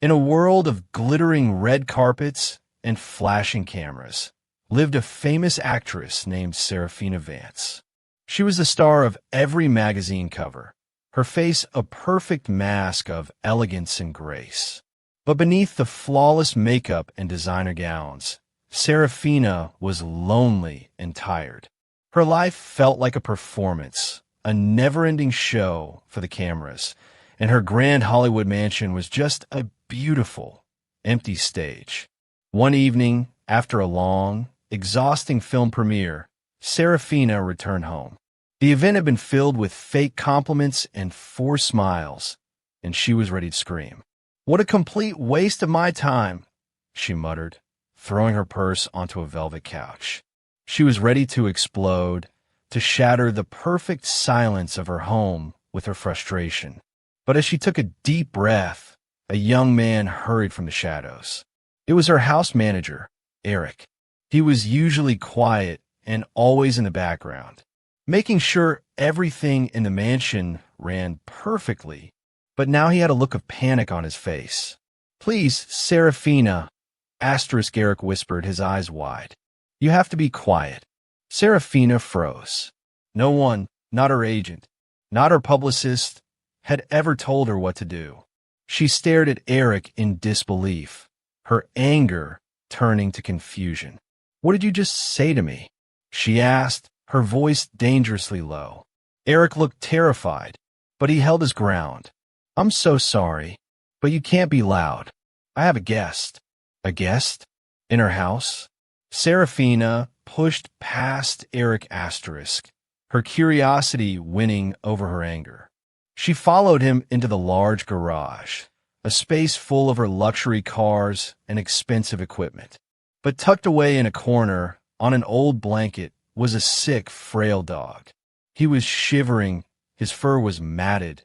In a world of glittering red carpets and flashing cameras, lived a famous actress named Seraphina Vance. She was the star of every magazine cover, her face a perfect mask of elegance and grace. But beneath the flawless makeup and designer gowns, Seraphina was lonely and tired. Her life felt like a performance, a never-ending show for the cameras, and her grand Hollywood mansion was just a beautiful, empty stage. One evening, after a long, exhausting film premiere, Seraphina returned home. The event had been filled with fake compliments and forced smiles, and she was ready to scream. "What a complete waste of my time," she muttered, throwing her purse onto a velvet couch. She was ready to explode, to shatter the perfect silence of her home with her frustration. But as she took a deep breath, a young man hurried from the shadows. It was her house manager, Eric. He was usually quiet and always in the background, making sure everything in the mansion ran perfectly. But now he had a look of panic on his face. "Please, Seraphina," Eric whispered, his eyes wide. "You have to be quiet." Seraphina froze. No one, not her agent, not her publicist, had ever told her what to do. She stared at Eric in disbelief, her anger turning to confusion. "What did you just say to me?" she asked, her voice dangerously low. Eric looked terrified, but he held his ground. "I'm so sorry, but you can't be loud. I have a guest." "A guest? In her house?" Seraphina pushed past Eric asterisk, her curiosity winning over her anger. She followed him into the large garage, a space full of her luxury cars and expensive equipment. But tucked away in a corner, on an old blanket, was a sick, frail dog. He was shivering, his fur was matted,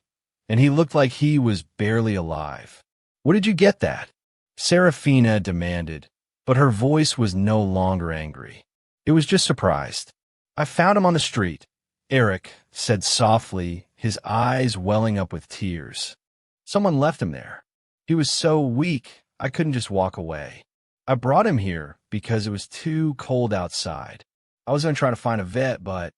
and he looked like he was barely alive. "Where did you get that?" Seraphina demanded, but her voice was no longer angry. It was just surprised. "I found him on the street," Eric said softly, his eyes welling up with tears. "Someone left him there. He was so weak, I couldn't just walk away. I brought him here because it was too cold outside. I was going to try to find a vet, but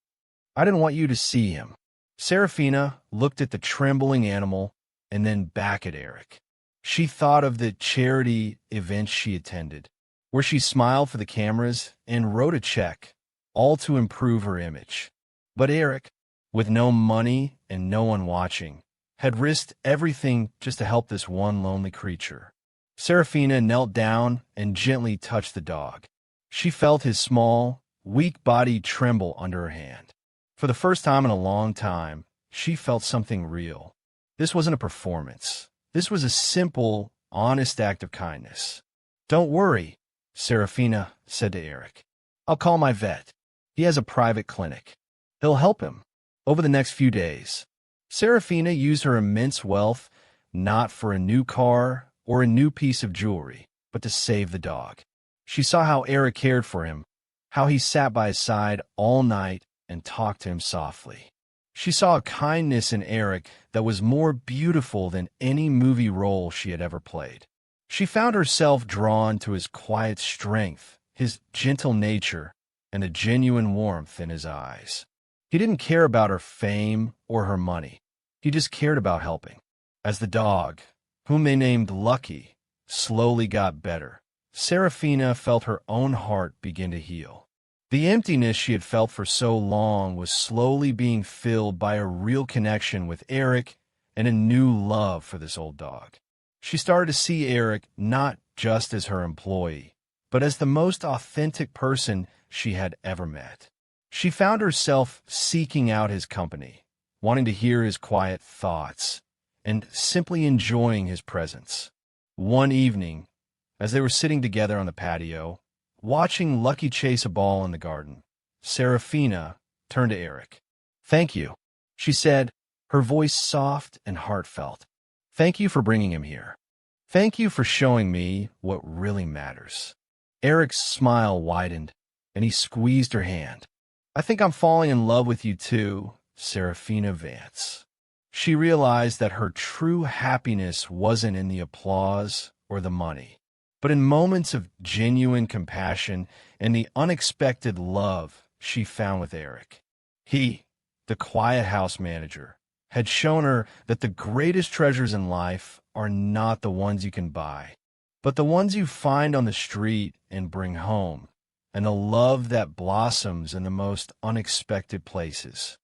I didn't want you to see him." Seraphina looked at the trembling animal and then back at Eric. She thought of the charity events she attended, where she smiled for the cameras and wrote a check, all to improve her image. But Eric, with no money and no one watching, had risked everything just to help this one lonely creature. Seraphina knelt down and gently touched the dog. She felt his small, weak body tremble under her hand. For the first time in a long time, she felt something real. This wasn't a performance. This was a simple, honest act of kindness. "Don't worry," Seraphina said to Eric. "I'll call my vet. He has a private clinic. He'll help him." Over the next few days, Seraphina used her immense wealth not for a new car or a new piece of jewelry, but to save the dog. She saw how Eric cared for him, how he sat by his side all night and talked to him softly. She saw a kindness in Eric that was more beautiful than any movie role she had ever played. She found herself drawn to his quiet strength, his gentle nature, and a genuine warmth in his eyes. He didn't care about her fame or her money. He just cared about helping. As the dog, whom they named Lucky, slowly got better, Seraphina felt her own heart begin to heal. The emptiness she had felt for so long was slowly being filled by a real connection with Eric and a new love for this old dog. She started to see Eric not just as her employee, but as the most authentic person she had ever met. She found herself seeking out his company, wanting to hear his quiet thoughts, and simply enjoying his presence. One evening, as they were sitting together on the patio, watching Lucky chase a ball in the garden, Seraphina turned to Eric. "Thank you," she said, her voice soft and heartfelt. "Thank you for bringing him here. Thank you for showing me what really matters." Eric's smile widened, and he squeezed her hand. "I think I'm falling in love with you too, Seraphina Vance." She realized that her true happiness wasn't in the applause or the money, but in moments of genuine compassion and the unexpected love she found with Eric. He, the quiet house manager, had shown her that the greatest treasures in life are not the ones you can buy, but the ones you find on the street and bring home, and the love that blossoms in the most unexpected places.